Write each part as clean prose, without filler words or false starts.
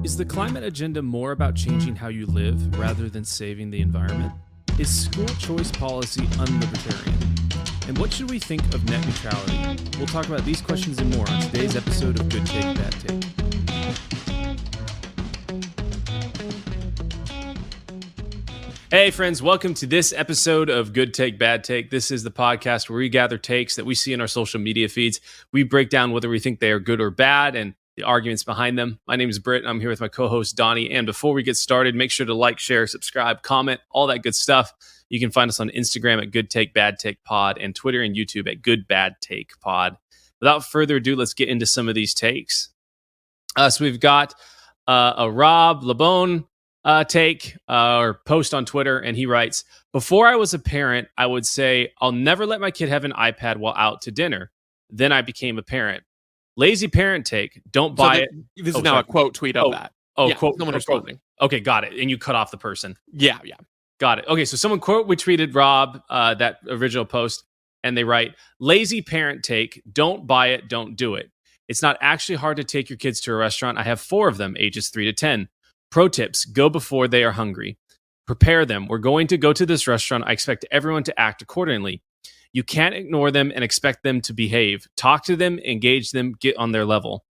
Is the climate agenda more about changing how you live rather than saving the environment? Is school choice policy unlibertarian? And what should we think of net neutrality? We'll talk about these questions and more on today's episode of Good Take, Bad Take. Hey friends, welcome to this episode of Good Take, Bad Take. This is the podcast where we gather takes that we see in our social media feeds. We break down whether we think they are good or bad and the arguments behind them. My name is Britt. I'm here with my co-host Donnie. And before we get started, make sure to like, share, subscribe, comment, all that good stuff. You can find us on Instagram at Good Take, Bad Take Pod and Twitter and YouTube at Good Bad Take Pod. Without further ado, let's get into some of these takes. So we've got a Rob Labone take or post on Twitter, and he writes, "Before I was a parent, I would say, I'll never let my kid have an iPad while out to dinner. Then I became a parent. Lazy parent take, don't buy it." This is now a quote tweet of that. Quote. Someone responding. Okay, got it. And you cut off the person. Yeah. Got it. Okay, so someone retweeted Rob, that original post, and they write, "Lazy parent take, don't buy it, don't do it. It's not actually hard to take your kids to a restaurant. I have 4 of them, ages 3 to 10. Pro tips, go before they are hungry. Prepare them. We're going to go to this restaurant. I expect everyone to act accordingly. You can't ignore them and expect them to behave. Talk to them, engage them, get on their level.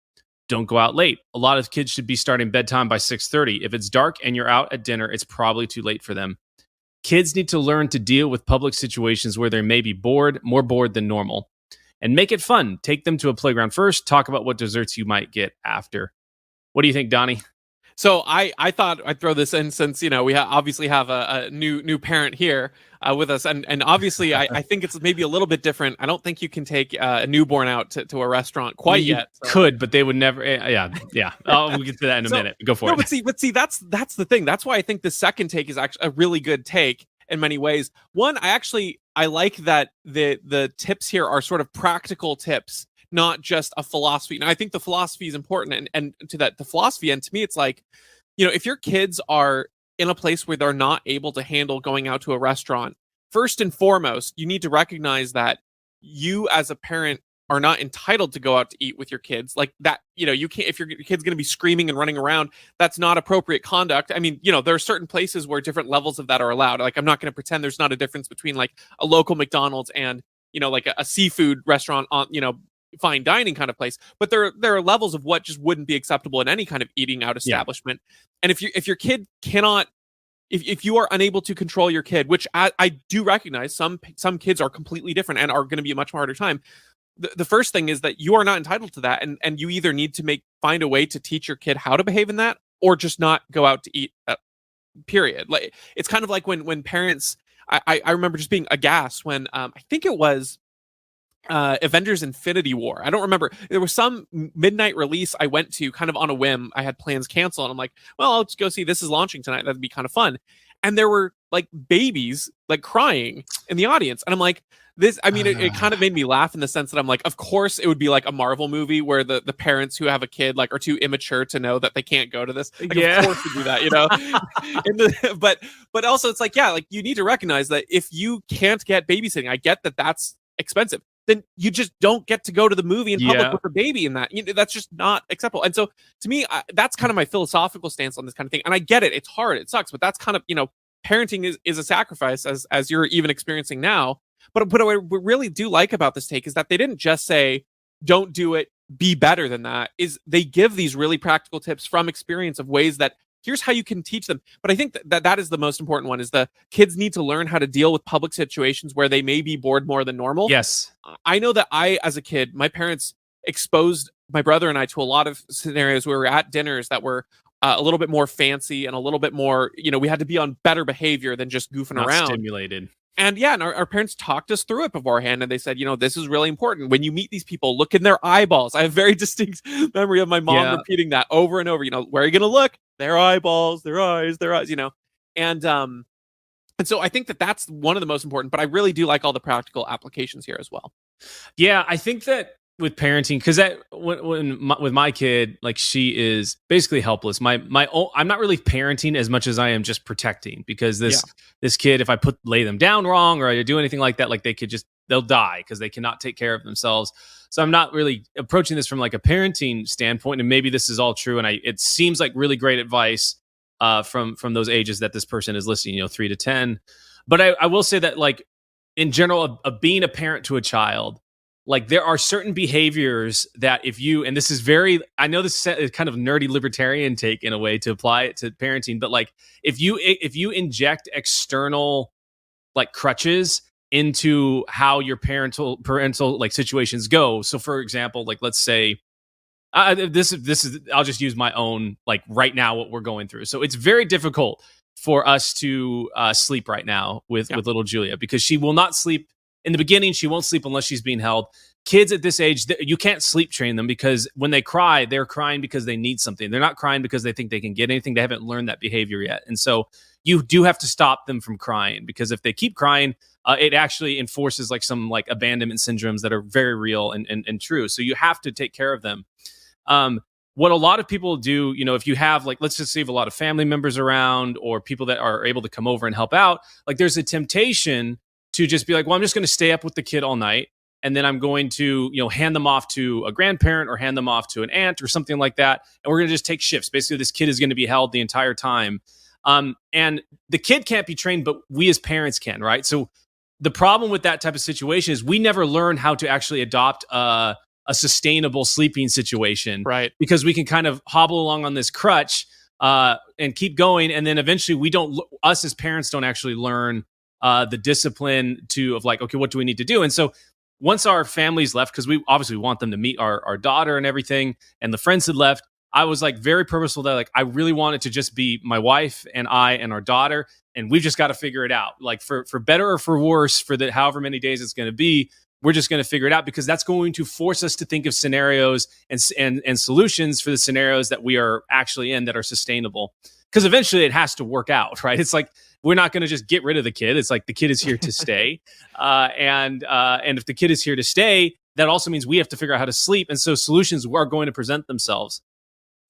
Don't go out late. A lot of kids should be starting bedtime by 6:30. If it's dark and you're out at dinner, it's probably too late for them. Kids need to learn to deal with public situations where they may be bored, more bored than normal. And make it fun. Take them to a playground first. Talk about what desserts you might get after." What do you think, Donnie? So I thought I'd throw this in since, we obviously have a new parent here with us. And obviously, I think it's maybe a little bit different. I don't think you can take a newborn out to a restaurant quite yet. So. Could, but they would never. Yeah. We'll get to that in a minute. Go for it. But see, that's the thing. That's why I think the second take is actually a really good take in many ways. One, I like that the tips here are sort of practical tips, not just a philosophy. Now, I think the philosophy is important, and to that, the philosophy, and to me, it's like, if your kids are in a place where they're not able to handle going out to a restaurant, first and foremost, you need to recognize that you as a parent are not entitled to go out to eat with your kids like that. You can't, if your kid's going to be screaming and running around, that's not appropriate conduct. I mean, there are certain places where different levels of that are allowed. Like, I'm not going to pretend there's not a difference between like a local McDonald's and, like a seafood restaurant on, fine dining kind of place, but there are levels of what just wouldn't be acceptable in any kind of eating out establishment. Yeah. And if your kid cannot, if you are unable to control your kid, which I do recognize, some kids are completely different and are going to be a much harder time. The first thing is that you are not entitled to that, and you either need to find a way to teach your kid how to behave in that, or just not go out to eat. Period. Like, it's kind of like when parents. I remember just being aghast when I think it was Avengers Infinity War. I don't remember. There was some midnight release I went to kind of on a whim. I had plans canceled, and I'm like, well, I'll just go see this is launching tonight. That'd be kind of fun. And there were like babies like crying in the audience. And I'm like, it kind of made me laugh in the sense that I'm like, of course it would be like a Marvel movie where the parents who have a kid like are too immature to know that they can't go to this. Like, yeah. Of course we do that, but also it's like, yeah, like you need to recognize that if you can't get babysitting, I get that that's expensive, then you just don't get to go to the movie in public with a baby in that. That's just not acceptable. And so to me, that's kind of my philosophical stance on this kind of thing. And I get it. It's hard. It sucks. But that's kind of, parenting is a sacrifice as you're even experiencing now. But what I really do like about this take is that they didn't just say, don't do it, be better than that. Is they give these really practical tips from experience of ways that here's how you can teach them. But I think that is the most important one, is the kids need to learn how to deal with public situations where they may be bored more than normal. Yes. I know that as a kid, my parents exposed my brother and I to a lot of scenarios where we were at dinners that were a little bit more fancy and a little bit more, we had to be on better behavior than just goofing around. Stimulated. And yeah, and our parents talked us through it beforehand, and they said, this is really important. When you meet these people, look in their eyeballs. I have very distinct memory of my mom repeating that over and over. Where are you going to look? Their eyeballs, their eyes, And so I think that that's one of the most important, but I really do like all the practical applications here as well. Yeah, I think that with parenting, because with my kid, like, she is basically helpless. I'm not really parenting as much as I am just protecting, because this kid, if I lay them down wrong or I do anything like that, like, they could just they'll die because they cannot take care of themselves. So I'm not really approaching this from like a parenting standpoint, and maybe this is all true, and it seems like really great advice from those ages that this person is listening, 3 to 10. But I will say that, like, in general, of being a parent to a child, like, there are certain behaviors that if you, and this is very, I know this is kind of nerdy libertarian take in a way to apply it to parenting, but like, if you inject external like crutches into how your parental like situations go. So for example, like, let's say this is I'll just use my own, like, right now what we're going through. So it's very difficult for us to sleep right now with little Julia, because she will not sleep in the beginning. She won't sleep unless she's being held. Kids at this age, you can't sleep train them, because when they cry, they're crying because they need something. They're not crying because they think they can get anything. They haven't learned that behavior yet. And so you do have to stop them from crying, because if they keep crying, it actually enforces like some like abandonment syndromes that are very real and true. So you have to take care of them. What a lot of people do, if you have, like, let's just say you have a lot of family members around or people that are able to come over and help out, like, there's a temptation to just be like, well, I'm just going to stay up with the kid all night, and then I'm going to, hand them off to a grandparent or hand them off to an aunt or something like that. And we're going to just take shifts. Basically, this kid is going to be held the entire time. And the kid can't be trained, but we as parents can, right? So the problem with that type of situation is we never learn how to actually adopt a sustainable sleeping situation, right? Because we can kind of hobble along on this crutch and keep going, and then eventually us as parents don't actually learn the discipline of like, okay, what do we need to do? And so once our families left, because we obviously want them to meet our daughter and everything, and the friends had left, I was like very purposeful that, like, I really wanted to just be my wife and I and our daughter, and we've just got to figure it out, like, for better or for worse, for the however many days it's going to be. We're just going to figure it out, because that's going to force us to think of scenarios and solutions for the scenarios that we are actually in that are sustainable. Because eventually it has to work out, right? It's like, we're not going to just get rid of the kid. It's like, the kid is here to stay. And if the kid is here to stay, that also means we have to figure out how to sleep. And so solutions are going to present themselves.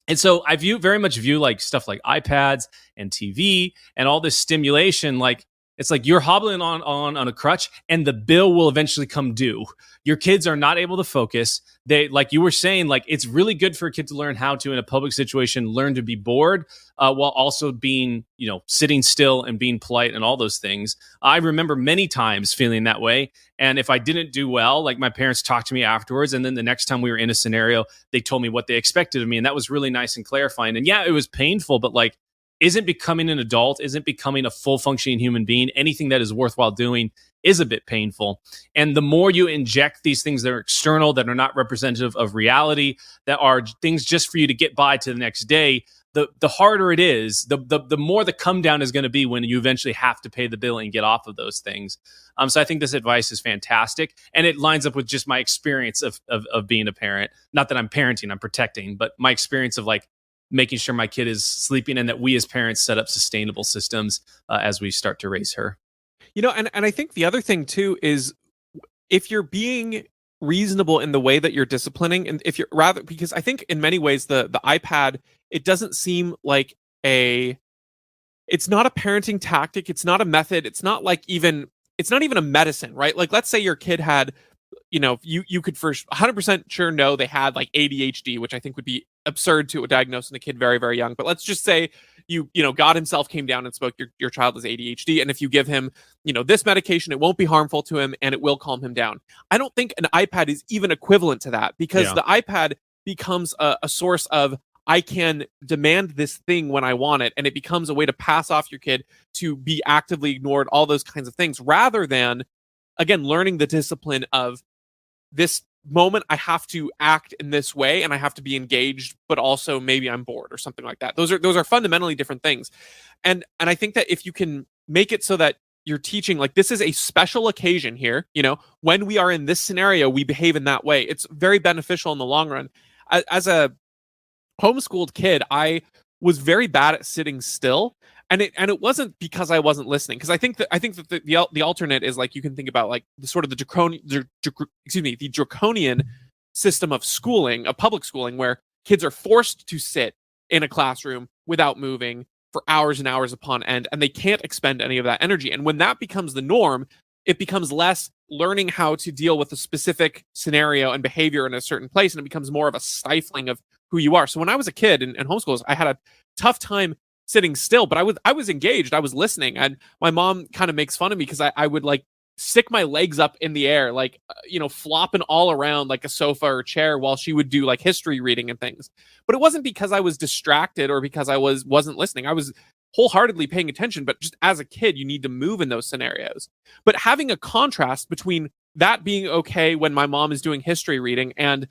And so I very much view like stuff like iPads and TV and all this stimulation, like, it's like you're hobbling on a crutch, and the bill will eventually come due. Your kids are not able to focus. They, like you were saying, like, it's really good for a kid to learn how to, in a public situation, learn to be bored while also being, sitting still and being polite and all those things. I remember many times feeling that way. And if I didn't do well, like, my parents talked to me afterwards. And then the next time we were in a scenario, they told me what they expected of me. And that was really nice and clarifying. And yeah, it was painful, but like, isn't becoming an adult, isn't becoming a full functioning human being, anything that is worthwhile doing is a bit painful. And the more you inject these things that are external, that are not representative of reality, that are things just for you to get by to the next day, the harder it is, the more the come down is going to be when you eventually have to pay the bill and get off of those things. So I think this advice is fantastic, and it lines up with just my experience of being a parent. Not that I'm parenting, I'm protecting, but my experience of like making sure my kid is sleeping, and that we as parents set up sustainable systems as we start to raise her. And I think the other thing too is, if you're being reasonable in the way that you're disciplining, and if you're rather, because I think in many ways the iPad, it doesn't seem like it's not a parenting tactic, it's not a method, it's not even a medicine, right? Like, let's say your kid had, you could for 100% sure know they had like ADHD, which I think would be absurd to diagnose in a kid very, very young. But let's just say God himself came down and spoke, your child has ADHD, and if you give him, this medication, it won't be harmful to him and it will calm him down. I don't think an iPad is even equivalent to that, because the iPad becomes a source of, I can demand this thing when I want it, and it becomes a way to pass off your kid to be actively ignored, all those kinds of things, rather than, again, learning the discipline of, this moment I have to act in this way and I have to be engaged, but also maybe I'm bored or something like that. Those are fundamentally different things. And I think that if you can make it so that you're teaching, like, this is a special occasion here, when we are in this scenario, we behave in that way, it's very beneficial in the long run. As a homeschooled kid, I was very bad at sitting still. And it wasn't because I wasn't listening, because I think that the alternate is, like, you can think about like the sort of the draconian system of schooling, of public schooling, where kids are forced to sit in a classroom without moving for hours and hours upon end, and they can't expend any of that energy. And when that becomes the norm, it becomes less learning how to deal with a specific scenario and behavior in a certain place, and it becomes more of a stifling of who you are. So when I was a kid in homeschools, I had a tough time sitting still, but I was engaged, I was listening, and my mom kind of makes fun of me because I would like stick my legs up in the air, like flopping all around like a sofa or chair while she would do like history reading and things. But it wasn't because I was distracted or because I wasn't listening. I was wholeheartedly paying attention, but just as a kid, you need to move in those scenarios. But having a contrast between that being okay when my mom is doing history reading and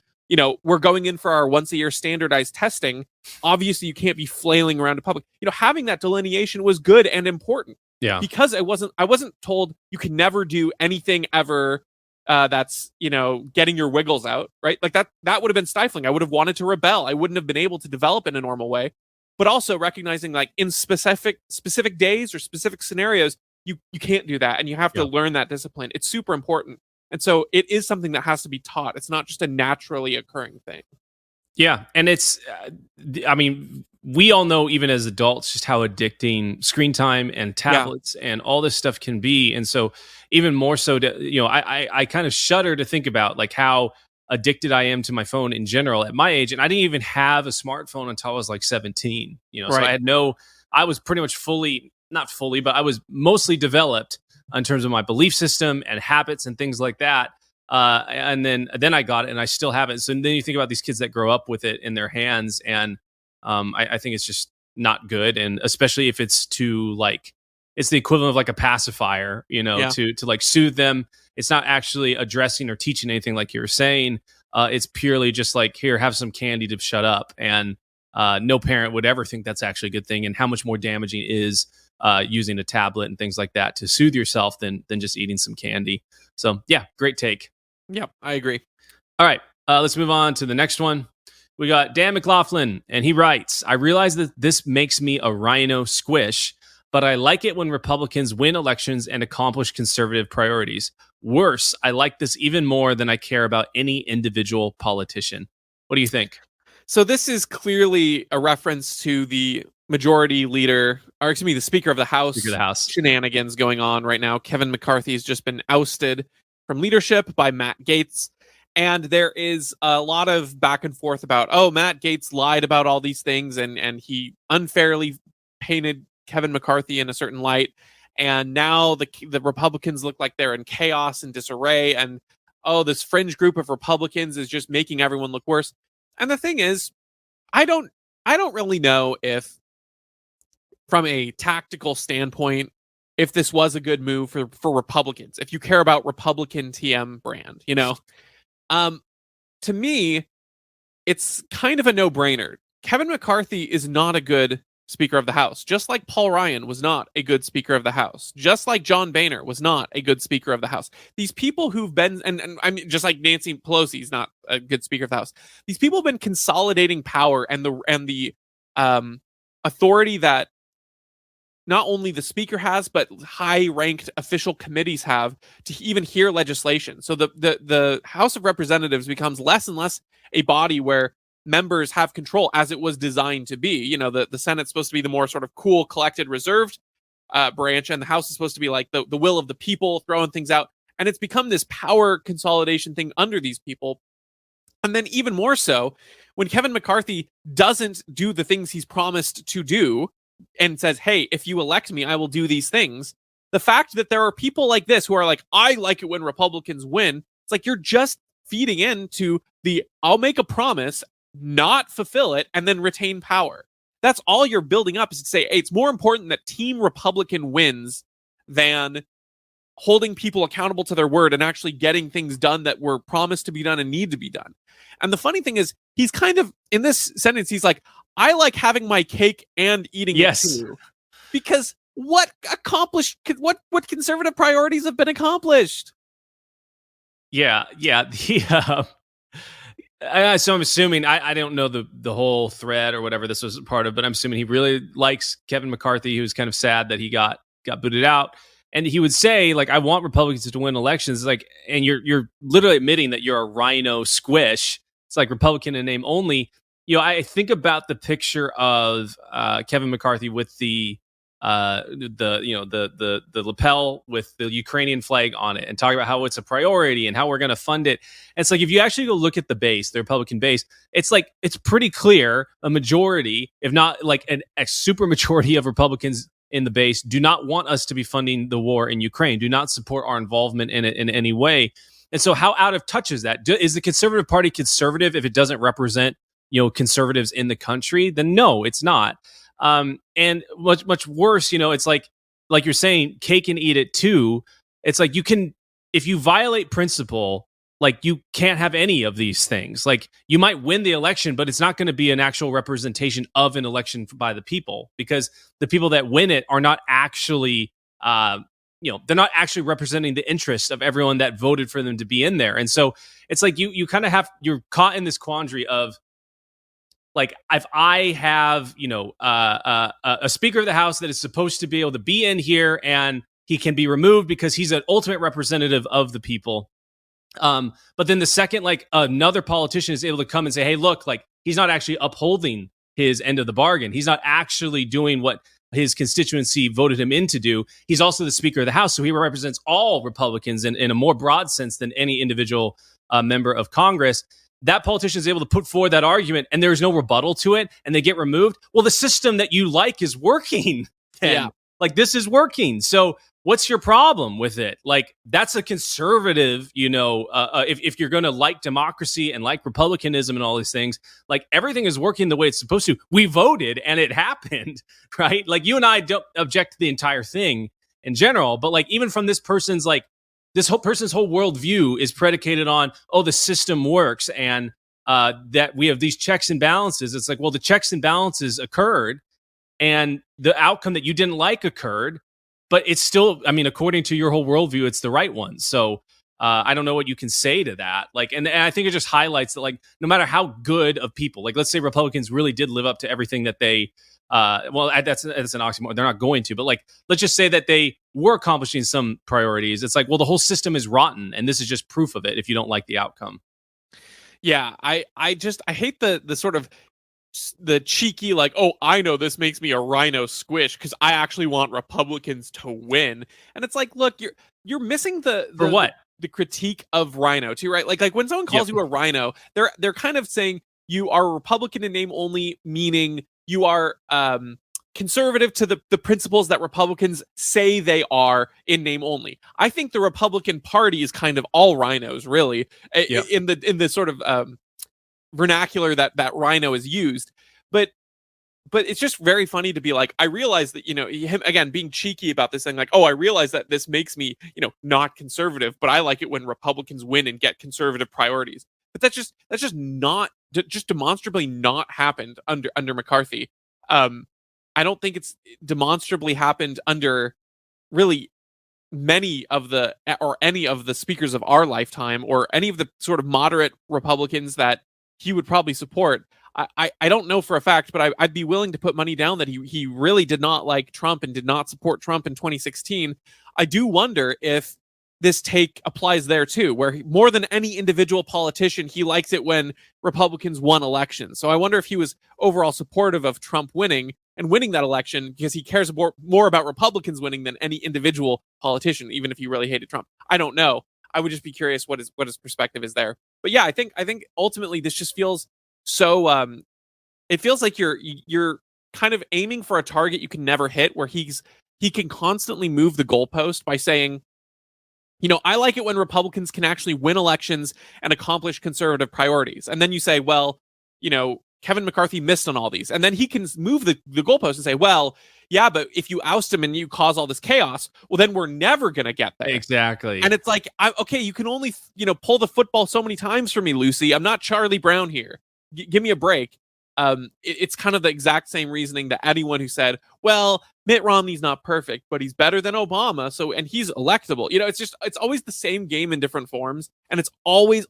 we're going in for our once a year standardized testing, obviously you can't be flailing around in public. Having that delineation was good and important. Yeah. Because I wasn't told you can never do anything ever that's, getting your wiggles out, right? Like that would have been stifling. I would have wanted to rebel. I wouldn't have been able to develop in a normal way. But also recognizing like in specific days or specific scenarios, you can't do that. And you have to learn that discipline. It's super important. And so it is something that has to be taught. It's not just a naturally occurring thing. Yeah. And it's, we all know, even as adults, just how addicting screen time and tablets and all this stuff can be. And so even more so, I kind of shudder to think about like how addicted I am to my phone in general at my age. And I didn't even have a smartphone until I was like 17, Right. So I was pretty much not fully, but I was mostly developed in terms of my belief system and habits and things like that. And then I got it and I still have it. So then you think about these kids that grow up with it in their hands, and I think it's just not good. And especially if it's it's the equivalent of like a pacifier, to like soothe them. It's not actually addressing or teaching anything like you were saying. It's purely just like, here, have some candy to shut up. And no parent would ever think that's actually a good thing. And how much more damaging is using a tablet and things like that to soothe yourself than just eating some candy. So yeah, great take. Yeah, I agree. All right, let's move on to the next one. We got Dan McLaughlin, and he writes, I realize that this makes me a rhino squish, but I like it when Republicans win elections and accomplish conservative priorities. Worse, I like this even more than I care about any individual politician. What do you think? So this is clearly a reference to the majority leader, or excuse me, the Speaker of the House, shenanigans going on right now. Kevin McCarthy has just been ousted from leadership by Matt Gaetz. And there is a lot of back and forth about, Matt Gaetz lied about all these things and he unfairly painted Kevin McCarthy in a certain light. And now the Republicans look like they're in chaos and disarray. And, this fringe group of Republicans is just making everyone look worse. And the thing is, I don't really know if, from a tactical standpoint, if this was a good move for Republicans, if you care about Republican TM brand, to me, it's kind of a no-brainer. Kevin McCarthy is not a good Speaker of the House, just like Paul Ryan was not a good Speaker of the House, just like John Boehner was not a good Speaker of the House. These people who've been, and I mean, just like Nancy Pelosi is not a good Speaker of the House. These people have been consolidating power and the authority that not only the Speaker has, but high-ranked official committees have to even hear legislation. So the House of Representatives becomes less and less a body where members have control, as it was designed to be. The Senate's supposed to be the more sort of cool, collected, reserved branch, and the House is supposed to be like the will of the people, throwing things out. And it's become this power consolidation thing under these people. And then even more so, when Kevin McCarthy doesn't do the things he's promised to do, and says, hey, if you elect me, I will do these things. The fact that there are people like this who are like, I like it when Republicans win. It's like, you're just feeding into I'll make a promise, not fulfill it, and then retain power. That's all you're building up, is to say, hey, it's more important that Team Republican wins than holding people accountable to their word and actually getting things done that were promised to be done and need to be done. And the funny thing is, he's kind of, in this sentence, he's like, I like having my cake and eating it too. Because what conservative priorities have been accomplished? Yeah. So I'm assuming, I don't know the whole thread or whatever this was part of, but I'm assuming he really likes Kevin McCarthy. He was kind of sad that he got booted out. And he would say, like, I want Republicans to win elections. Like, and you're literally admitting that you're a rhino squish. It's like Republican in name only. I think about the picture of Kevin McCarthy with the the lapel with the Ukrainian flag on it, and talk about how it's a priority and how we're going to fund it. And it's like, if you actually go look at the base, the Republican base, it's like, it's pretty clear a majority, if not like a super majority of Republicans in the base, do not want us to be funding the war in Ukraine, do not support our involvement in it in any way. And so how out of touch is that? Is the Conservative Party conservative if it doesn't represent, conservatives in the country? Then no, it's not. And much worse, it's like you're saying, cake and eat it too. It's like, if you violate principle, like, you can't have any of these things. Like, you might win the election, but it's not going to be an actual representation of an election by the people, because the people that win it are not actually, they're not actually representing the interests of everyone that voted for them to be in there. And so it's like, you kind of you're caught in this quandary of, like, if I have, a Speaker of the House that is supposed to be able to be in here, and he can be removed because he's an ultimate representative of the people. But then the second, like, another politician is able to come and say, hey, look, like, he's not actually upholding his end of the bargain. He's not actually doing what his constituency voted him in to do. He's also the Speaker of the House, so he represents all Republicans in a more broad sense than any individual member of Congress. That politician is able to put forward that argument, and there's no rebuttal to it, and they get removed. Well, the system that you like is working. Yeah. Like, this is working. So what's your problem with it? Like, that's a conservative, if you're going to like democracy and like republicanism and all these things, like, everything is working the way it's supposed to. We voted and it happened, right? Like, you and I don't object to the entire thing in general, but, like, even from this person's, like, this whole person's whole worldview is predicated on, the system works, and that we have these checks and balances. It's like, well, the checks and balances occurred, and the outcome that you didn't like occurred, but it's still, I mean, according to your whole worldview, it's the right one. So I don't know what you can say to that. Like, and I think it just highlights that, like, no matter how good of people, like, let's say Republicans really did live up to everything that they, that's an oxymoron. They're not going to, but, like, let's just say that they were accomplishing some priorities. It's like, well, the whole system is rotten, and this is just proof of it if you don't like the outcome. Yeah, I hate the sort of the cheeky, like, oh, I know this makes me a rhino squish because I actually want Republicans to win. And it's like, look, you're missing the For what? The critique of rhino too, right? Like when someone calls you a rhino, they're kind of saying you are a Republican in name only, meaning you are conservative to the principles that Republicans say they are in name only. I think the Republican Party is kind of all rhinos, really, in the sort of vernacular that rhino is used. But it's just very funny to be like, I realize that, him again being cheeky about this thing, like, oh, I realize that this makes me, not conservative, but I like it when Republicans win and get conservative priorities. But that's just not, just demonstrably not happened under McCarthy. I don't think it's demonstrably happened under really many of any of the speakers of our lifetime, or any of the sort of moderate Republicans that he would probably support. I don't know for a fact, but I'd be willing to put money down that he really did not like Trump and did not support Trump in 2016. I do wonder if this take applies there too, where more than any individual politician, he likes it when Republicans won elections. So I wonder if he was overall supportive of Trump winning that election because he cares more about Republicans winning than any individual politician, even if he really hated Trump. I don't know. I would just be curious what his perspective is there. But yeah, I think ultimately this just feels so. It feels like you're kind of aiming for a target you can never hit, where he can constantly move the goalpost by saying, I like it when Republicans can actually win elections and accomplish conservative priorities. And then you say, well, Kevin McCarthy missed on all these. And then he can move the goalpost and say, well, yeah, but if you oust him and you cause all this chaos, well, then we're never going to get there. Exactly. And it's like, okay, you can only, pull the football so many times for me, Lucy. I'm not Charlie Brown here. Give me a break. It's kind of the exact same reasoning that anyone who said, well, Mitt Romney's not perfect, but he's better than Obama, and he's electable. It's always the same game in different forms, and it's always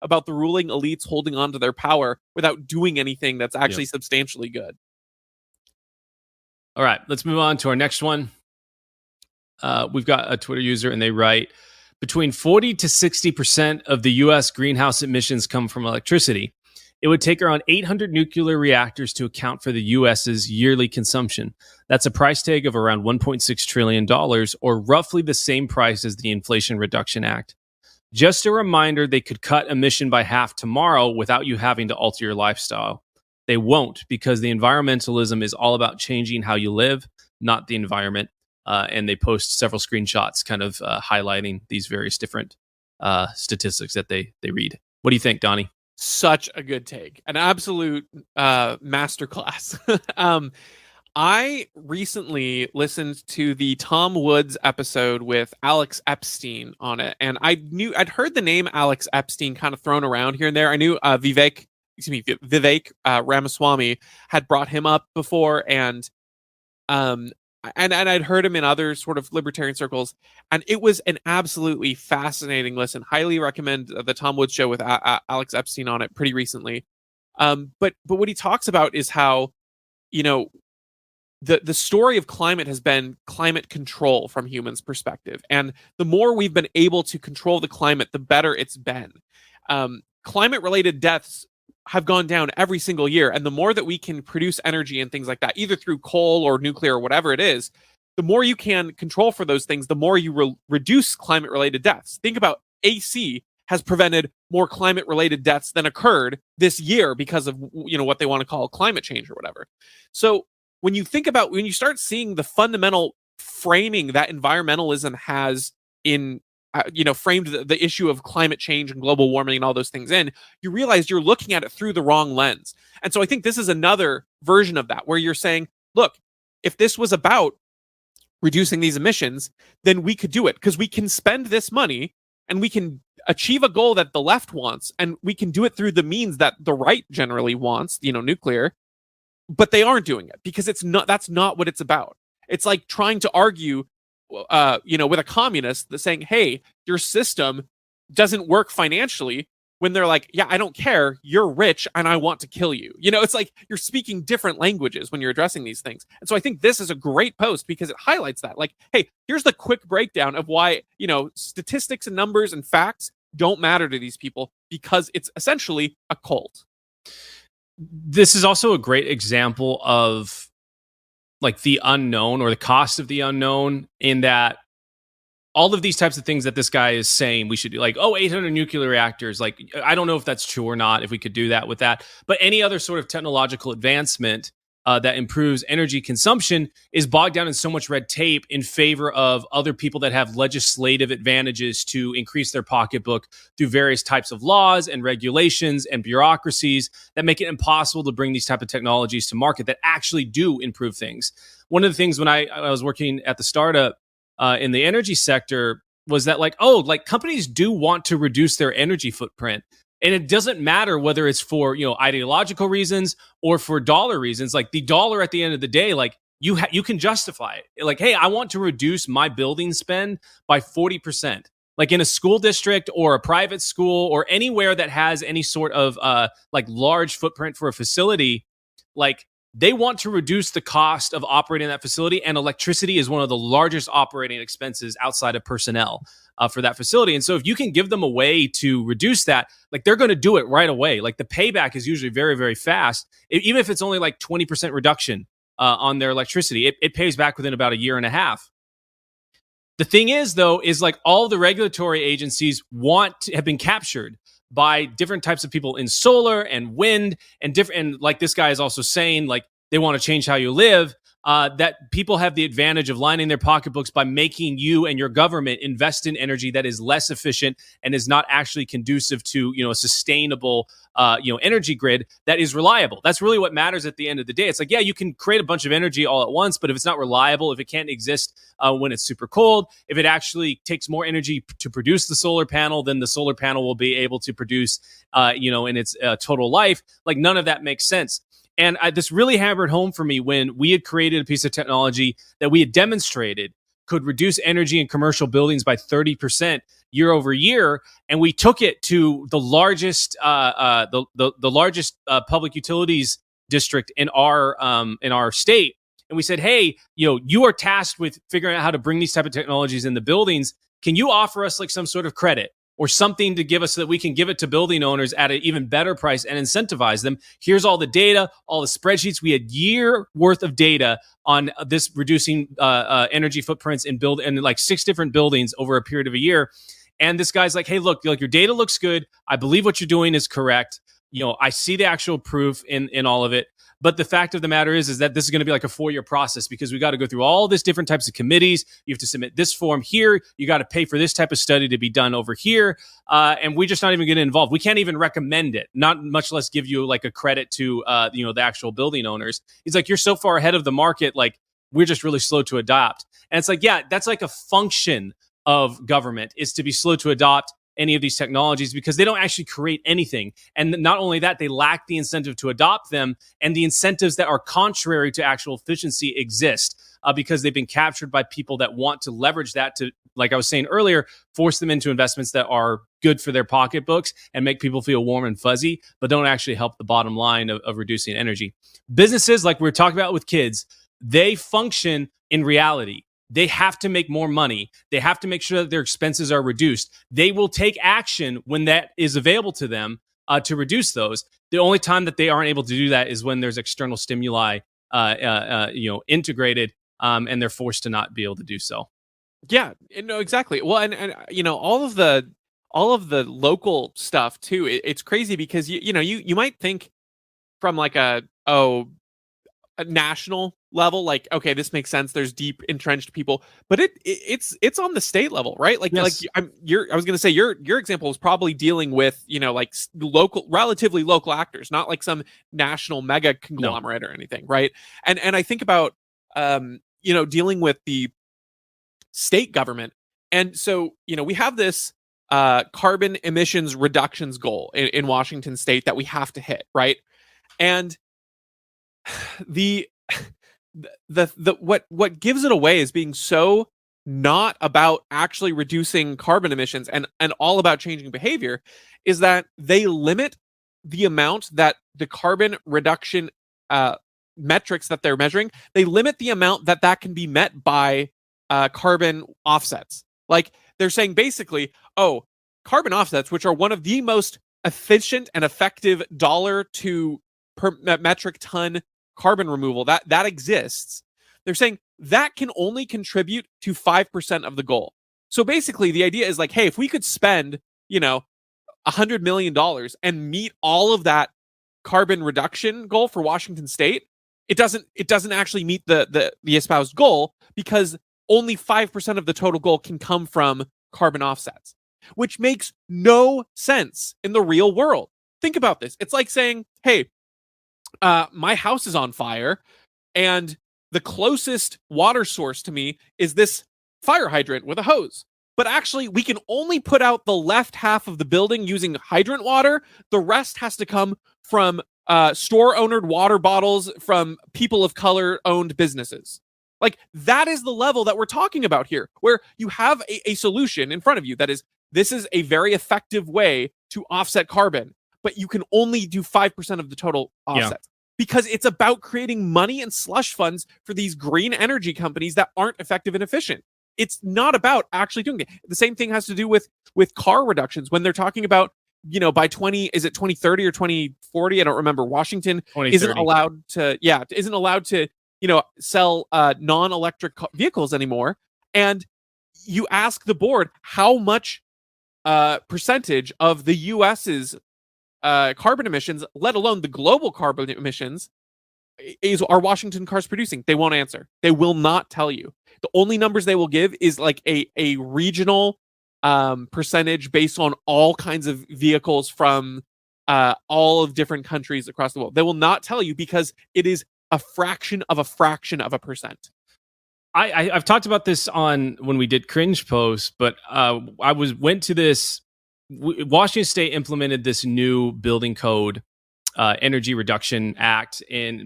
about the ruling elites holding on to their power without doing anything that's actually substantially good. All right, let's move on to our next one. We've got a Twitter user, and they write, between 40 to 60% of the U.S. greenhouse emissions come from electricity. It would take around 800 nuclear reactors to account for the US's yearly consumption. That's a price tag of around $1.6 trillion, or roughly the same price as the Inflation Reduction Act. Just a reminder, they could cut emission by half tomorrow without you having to alter your lifestyle. They won't, because the environmentalism is all about changing how you live, not the environment. And they post several screenshots kind of highlighting these various different statistics that they read. What do you think, Donnie? Such a good take. An absolute masterclass. I recently listened to the Tom Woods episode with Alex Epstein on it, and I'd heard the name Alex Epstein kind of thrown around here and there. I knew Vivek Ramaswamy had brought him up before, and I'd heard him in other sort of libertarian circles, and it was an absolutely fascinating listen. Highly recommend the Tom Woods show with Alex Epstein on it pretty recently. But what he talks about is how, the story of climate has been climate control from humans' perspective. And the more we've been able to control the climate, the better it's been. Climate-related deaths have gone down every single year. And the more that we can produce energy and things like that, either through coal or nuclear or whatever it is, the more you can control for those things, the more you reduce climate-related deaths. Think about AC has prevented more climate-related deaths than occurred this year because of what they want to call climate change or whatever. So when you start seeing the fundamental framing that environmentalism has in framed the issue of climate change and global warming and all those things in, you realize you're looking at it through the wrong lens. And so I think this is another version of that, where you're saying, look, if this was about reducing these emissions, then we could do it, because we can spend this money and we can achieve a goal that the left wants, and we can do it through the means that the right generally wants, nuclear, but they aren't doing it because that's not what it's about. It's like trying to argue with a communist that's saying, hey, your system doesn't work financially, when they're like, yeah, I don't care, you're rich and I want to kill you. It's like you're speaking different languages when you're addressing these things. And so I think this is a great post because it highlights that. Like, hey, here's the quick breakdown of why, statistics and numbers and facts don't matter to these people, because it's essentially a cult. This is also a great example of like the unknown, or the cost of the unknown, in that all of these types of things that this guy is saying we should do, like, 800 nuclear reactors. Like, I don't know if that's true or not, if we could do that with that, but any other sort of technological advancement that improves energy consumption is bogged down in so much red tape in favor of other people that have legislative advantages to increase their pocketbook through various types of laws and regulations and bureaucracies that make it impossible to bring these type of technologies to market that actually do improve things. One of the things when I was working at the startup in the energy sector was that companies do want to reduce their energy footprint. And it doesn't matter whether it's for, ideological reasons or for dollar reasons. Like, the dollar at the end of the day, like, you can justify it. Like, hey, I want to reduce my building spend by 40%. Like, in a school district or a private school or anywhere that has any sort of large footprint for a facility, like, they want to reduce the cost of operating that facility, and electricity is one of the largest operating expenses outside of personnel for that facility. And so if you can give them a way to reduce that, like, they're going to do it right away. Like, the payback is usually very, very fast. Even if it's only like 20% reduction on their electricity, it pays back within about a year and a half. The thing is, though, is like all the regulatory agencies have been captured by different types of people in solar and wind and different. And like this guy is also saying, like, they want to change how you live. That people have the advantage of lining their pocketbooks by making you and your government invest in energy that is less efficient and is not actually conducive to, a sustainable, energy grid that is reliable. That's really what matters at the end of the day. It's like, yeah, you can create a bunch of energy all at once, but if it's not reliable, if it can't exist when it's super cold, if it actually takes more energy to produce the solar panel than the solar panel will be able to produce, in its total life, like, none of that makes sense. And this really hammered home for me when we had created a piece of technology that we had demonstrated could reduce energy in commercial buildings by 30% year over year, and we took it to the largest, the largest public utilities district in our state, and we said, hey, you are tasked with figuring out how to bring these type of technologies in the buildings. Can you offer us like some sort of credit or something to give us so that we can give it to building owners at an even better price and incentivize them. Here's all the data, all the spreadsheets. We had year worth of data on this reducing energy footprints in like 6 different buildings over a period of a year. And this guy's like, hey, look, your data looks good. I believe what you're doing is correct. I see the actual proof in all of it. But the fact of the matter is that this is going to be like a 4-year process, because we got to go through all this different types of committees. You have to submit this form here. You got to pay for this type of study to be done over here. And we're just not even getting involved. We can't even recommend it, not much less give you like a credit to, the actual building owners. He's like, you're so far ahead of the market. Like, we're just really slow to adopt. And it's like, yeah, that's like a function of government, is to be slow to adopt any of these technologies, because they don't actually create anything. And not only that, they lack the incentive to adopt them, and the incentives that are contrary to actual efficiency exist because they've been captured by people that want to leverage that to, like I was saying earlier, force them into investments that are good for their pocketbooks and make people feel warm and fuzzy, but don't actually help the bottom line of reducing energy. Businesses, like we were talking about with kids, they function in reality. They have to make more money. They have to make sure that their expenses are reduced. They will take action when that is available to them to reduce those. The only time that they aren't able to do that is when there's external stimuli, integrated, and they're forced to not be able to do so. Yeah, no, exactly. Well, and all of the local stuff too. It's crazy because you might think from like a national level, like, okay, this makes sense. There's deep entrenched people, but it's on the state level, right? Like, yes. I was going to say your example was probably dealing with, like local, relatively local actors, not like some national mega conglomerate or anything. Right. And I think about, dealing with the state government. And so, we have this carbon emissions reductions goal in Washington state that we have to hit. Right. And what gives it away is being so not about actually reducing carbon emissions and all about changing behavior, is that they limit the amount that the carbon reduction metrics that they're measuring, they limit the amount that can be met by carbon offsets. Like, they're saying basically, carbon offsets, which are one of the most efficient and effective dollar to per metric ton carbon removal that exists, they're saying that can only contribute to 5% of the goal. So basically the idea is like, hey, if we could spend $100 million and meet all of that carbon reduction goal for Washington state, it doesn't actually meet the espoused goal, because only 5% of the total goal can come from carbon offsets, which makes no sense in the real world. Think about this. It's like saying, hey, my house is on fire, and the closest water source to me is this fire hydrant with a hose. But actually, we can only put out the left half of the building using hydrant water. The rest has to come from store-owned water bottles from people of color-owned businesses. Like, that is the level that we're talking about here, where you have a solution in front of you that is, this is a very effective way to offset carbon, but you can only do 5% of the total offsets. Because it's about creating money and slush funds for these green energy companies that aren't effective and efficient. It's not about actually doing it. The same thing has to do with car reductions. When they're talking about, by 2030 or 2040, I don't remember, Washington isn't allowed to sell non-electric vehicles anymore. And you ask the board how much percentage of the US's carbon emissions, let alone the global carbon emissions, are Washington cars producing. They won't answer. They will not tell you. The only numbers they will give is like a regional percentage based on all kinds of vehicles from all of different countries across the world. They will not tell you, because it is a fraction of a percent. I've talked about this on when we did cringe posts, but went to this. Washington State implemented this new building code, Energy Reduction Act,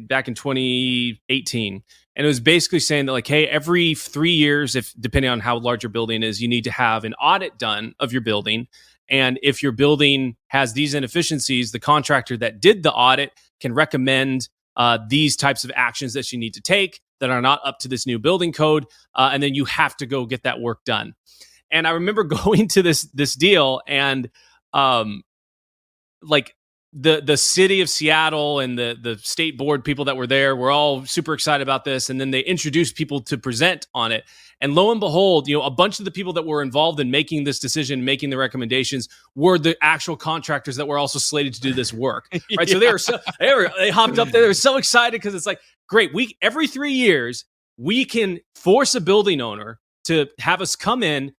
back in 2018, and it was basically saying that, like, hey, every 3 years, if depending on how large your building is, you need to have an audit done of your building, and if your building has these inefficiencies, the contractor that did the audit can recommend these types of actions that you need to take that are not up to this new building code, and then you have to go get that work done. And I remember going to this deal, and like the city of Seattle and the state board people that were there were all super excited about this. And then they introduced people to present on it. And lo and behold, a bunch of the people that were involved in making this decision, making the recommendations, were the actual contractors that were also slated to do this work. Right. Yeah. So they hopped up there. They were so excited because it's like, great. Every 3 years, we can force a building owner to have us come in,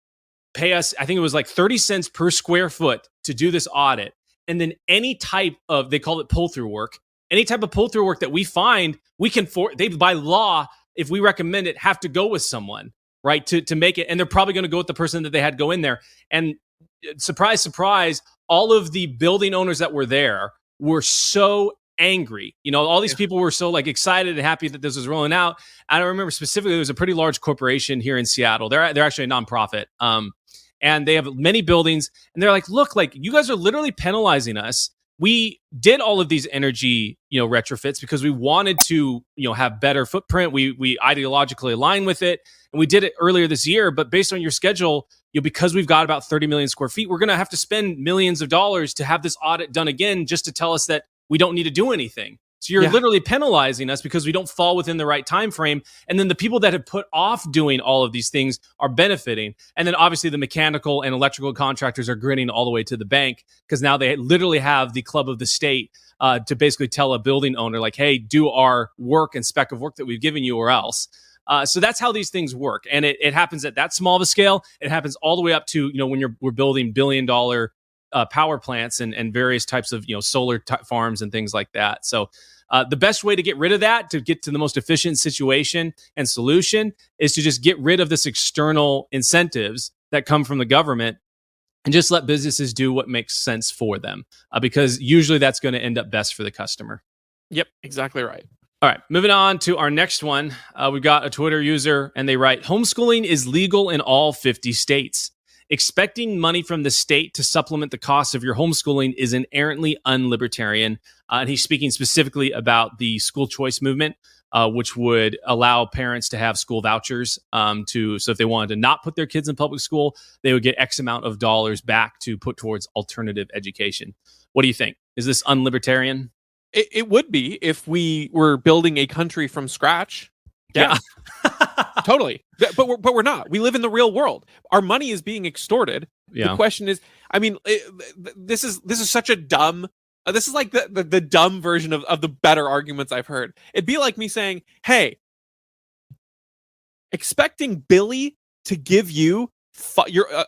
pay us, I think it was like 30 cents per square foot to do this audit. And then any type of, they call it pull-through work, any type of pull-through work that we find, we can, they by law, if we recommend it, have to go with someone, right, to make it. And they're probably going to go with the person that they had go in there. And surprise, surprise, all of the building owners that were there were so angry. All these people were so like excited and happy that this was rolling out. And I remember specifically, there was a pretty large corporation here in Seattle. They're actually a nonprofit. And they have many buildings, and they're like, look, like you guys are literally penalizing us. We did all of these energy, retrofits because we wanted to, have better footprint. We ideologically align with it, and we did it earlier this year. But based on your schedule, because we've got about 30 million square feet, we're going to have to spend millions of dollars to have this audit done again, just to tell us that we don't need to do anything. So you're literally penalizing us because we don't fall within the right time frame. And then the people that have put off doing all of these things are benefiting. And then obviously the mechanical and electrical contractors are grinning all the way to the bank because now they literally have the club of the state to basically tell a building owner like, hey, do our work and spec of work that we've given you or else. So that's how these things work. And it happens at that small of a scale. It happens all the way up to, when we're building $1 billion power plants and various types of, solar farms and things like that. So the best way to get rid of that, to get to the most efficient situation and solution, is to just get rid of this external incentives that come from the government and just let businesses do what makes sense for them, because usually that's going to end up best for the customer. Yep, exactly right. All right, moving on to our next one. We've got a Twitter user, and they write, homeschooling is legal in all 50 states. Expecting money from the state to supplement the cost of your homeschooling is inherently unlibertarian. And he's speaking specifically about the school choice movement, which would allow parents to have school vouchers so if they wanted to not put their kids in public school, they would get X amount of dollars back to put towards alternative education. What do you think? Is this unlibertarian? It would be if we were building a country from scratch. Yeah. Totally. But we're not. We live in the real world. Our money is being extorted. Yeah. The question is, I mean, this is such a dumb, this is like the dumb version of the better arguments I've heard. It'd be like me saying, hey, expecting Billy to give you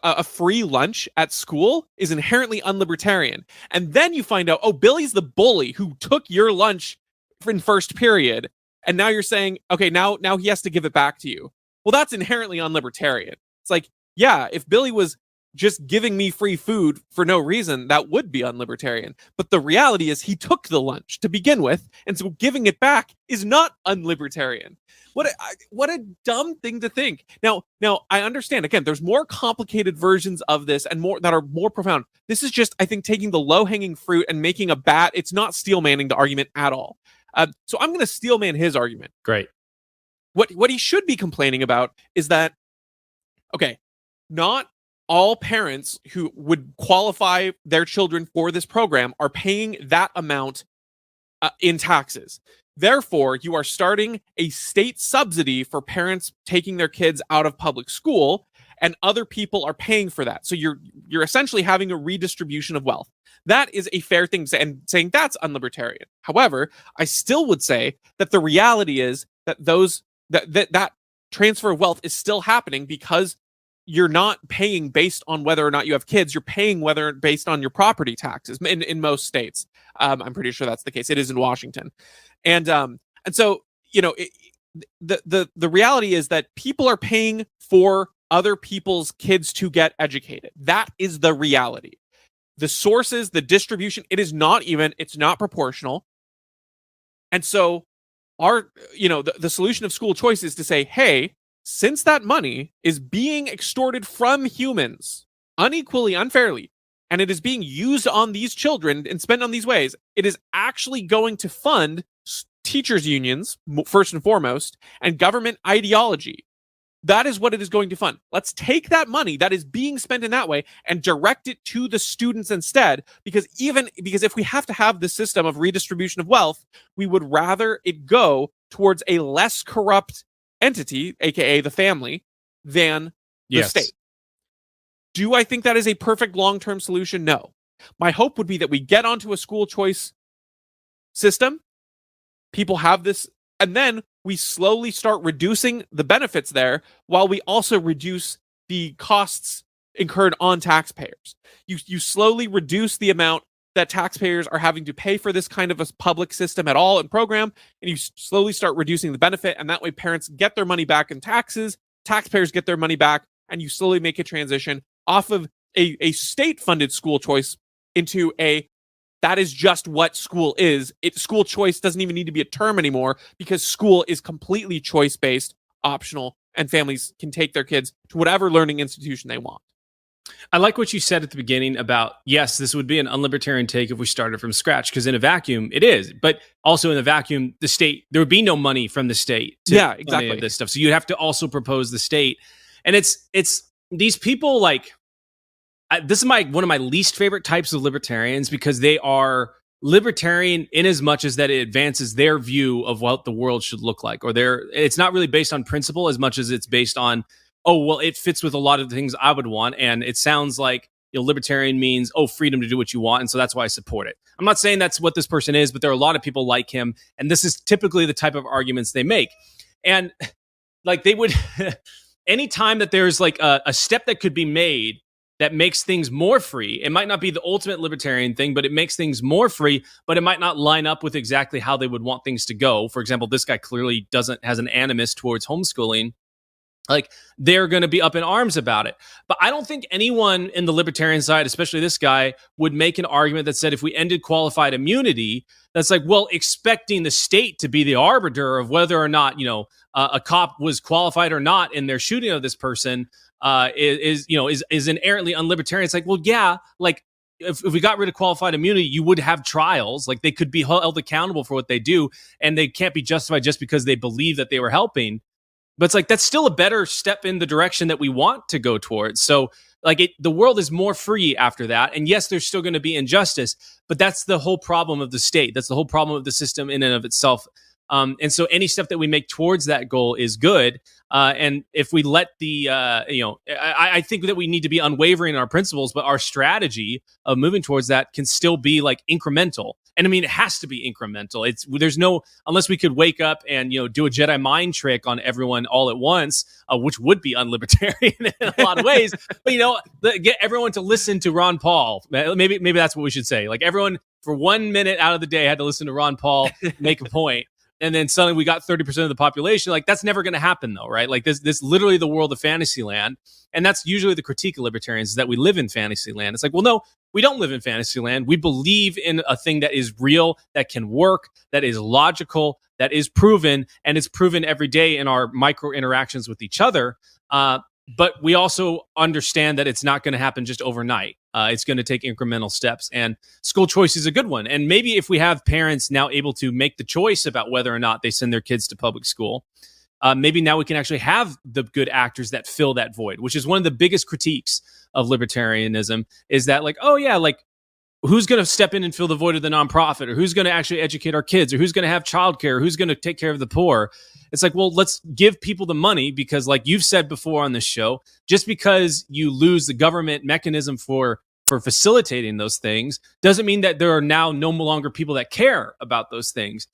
a free lunch at school is inherently unlibertarian. And then you find out, oh, Billy's the bully who took your lunch in first period. And now you're saying, okay, now he has to give it back to you. Well, that's inherently unlibertarian. It's like, yeah, if Billy was just giving me free food for no reason, that would be unlibertarian. But the reality is he took the lunch to begin with, and so giving it back is not unlibertarian. What a dumb thing to think. Now I understand, again, there's more complicated versions of this and more that are more profound. This is just, I think, taking the low-hanging fruit and making it's not steel manning the argument at all. So I'm going to steel man his argument. Great. What he should be complaining about is that, okay, not all parents who would qualify their children for this program are paying that amount in taxes. Therefore, you are starting a state subsidy for parents taking their kids out of public school, and other people are paying for that. So you're essentially having a redistribution of wealth. That is a fair thing to say, and saying that's unlibertarian. However, I still would say that the reality is that that transfer of wealth is still happening because you're not paying based on whether or not you have kids. You're paying based on your property taxes in most states. I'm pretty sure that's the case. It is in Washington, and so the reality is that people are paying for other people's kids to get educated. That is the reality. The sources, the distribution, it's not proportional. And so the solution of school choice is to say, hey, since that money is being extorted from humans unequally, unfairly, and it is being used on these children and spent on these ways, it is actually going to fund teachers' unions, first and foremost, and government ideology. That is what it is going to fund. Let's take that money that is being spent in that way and direct it to the students instead. Because if we have to have this system of redistribution of wealth, we would rather it go towards a less corrupt entity, aka the family, than the state. Do I think that is a perfect long-term solution? No. My hope would be that we get onto a school choice system. People have this, and then we slowly start reducing the benefits there while we also reduce the costs incurred on taxpayers. You slowly reduce the amount that taxpayers are having to pay for this kind of a public system at all and program, and you slowly start reducing the benefit, and that way parents get their money back in taxes, taxpayers get their money back, and you slowly make a transition off of a state-funded school choice into that is just what school is. School choice doesn't even need to be a term anymore because school is completely choice-based, optional, and families can take their kids to whatever learning institution they want. I like what you said at the beginning about, yes, this would be an unlibertarian take if we started from scratch, because in a vacuum, it is. But also in a vacuum, the state, there would be no money from the state to exactly. any of this stuff. So you'd have to also propose the state. And it's these people like, this is one of my least favorite types of libertarians, because they are libertarian in as much as that it advances their view of what the world should look like, or it's not really based on principle as much as it's based on, oh, well, it fits with a lot of the things I would want, and it sounds like, libertarian means, freedom to do what you want, and so that's why I support it. I'm not saying that's what this person is, but there are a lot of people like him, and this is typically the type of arguments they make. And like they would, anytime that there's like a step that could be made that makes things more free. It might not be the ultimate libertarian thing, but it makes things more free, but it might not line up with exactly how they would want things to go. For example, this guy clearly has an animus towards homeschooling. Like, they're going to be up in arms about it. But I don't think anyone in the libertarian side, especially this guy, would make an argument that said if we ended qualified immunity, that's like, well, expecting the state to be the arbiter of whether or not, a cop was qualified or not in their shooting of this person is inherently unlibertarian. It's like, well, yeah, like if we got rid of qualified immunity, you would have trials. Like, they could be held accountable for what they do, and they can't be justified just because they believe that they were helping. But it's like, that's still a better step in the direction that we want to go towards. So like the world is more free after that. And yes, there's still going to be injustice, but that's the whole problem of the state. That's the whole problem of the system in and of itself. And so any step that we make towards that goal is good. And if we let I think that we need to be unwavering in our principles, but our strategy of moving towards that can still be like incremental. And I mean, it has to be incremental. Unless we could wake up and, do a Jedi mind trick on everyone all at once, which would be unlibertarian in a lot of ways. But, get everyone to listen to Ron Paul. Maybe that's what we should say. Like, everyone for 1 minute out of the day had to listen to Ron Paul make a point. And then suddenly we got 30% of the population. Like, that's never going to happen though, right? Like, this literally the world of fantasy land. And that's usually the critique of libertarians, is that we live in fantasy land. It's like, well, no, we don't live in fantasy land. We believe in a thing that is real, that can work, that is logical, that is proven, and it's proven every day in our micro interactions with each other. But we also understand that it's not going to happen just overnight. It's going to take incremental steps, and school choice is a good one. And maybe if we have parents now able to make the choice about whether or not they send their kids to public school, maybe now we can actually have the good actors that fill that void, which is one of the biggest critiques of libertarianism, is that like, oh yeah, like who's going to step in and fill the void of the nonprofit, or who's going to actually educate our kids, or who's going to have childcare, or who's going to take care of the poor. It's like, well, let's give people the money, because like you've said before on this show, just because you lose the government mechanism for facilitating those things doesn't mean that there are now no longer people that care about those things.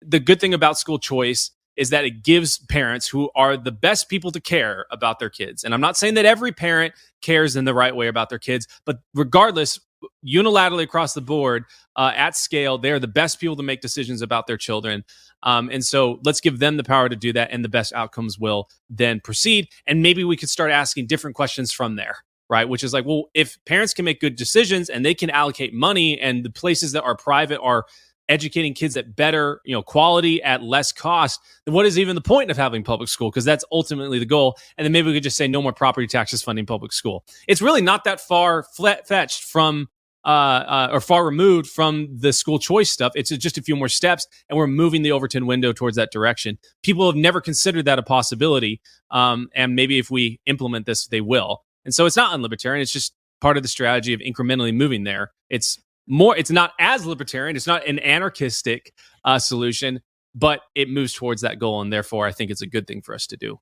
The good thing about school choice is that it gives parents, who are the best people to care about their kids. And I'm not saying that every parent cares in the right way about their kids, but regardless, unilaterally across the board, at scale, they're the best people to make decisions about their children. And so let's give them the power to do that, and the best outcomes will then proceed. And maybe we could start asking different questions from there, right? Which is like, well, if parents can make good decisions and they can allocate money, and the places that are private are educating kids at better, quality at less cost, then what is even the point of having public school? Because that's ultimately the goal. And then maybe we could just say no more property taxes funding public school. It's really not that far fetched from or far removed from the school choice stuff. It's just a few more steps, and we're moving the Overton window towards that direction. People have never considered that a possibility, and maybe if we implement this, they will. And so it's not unlibertarian. It's just part of the strategy of incrementally moving there. It's not as libertarian. It's not an anarchistic solution, but it moves towards that goal, and therefore I think it's a good thing for us to do.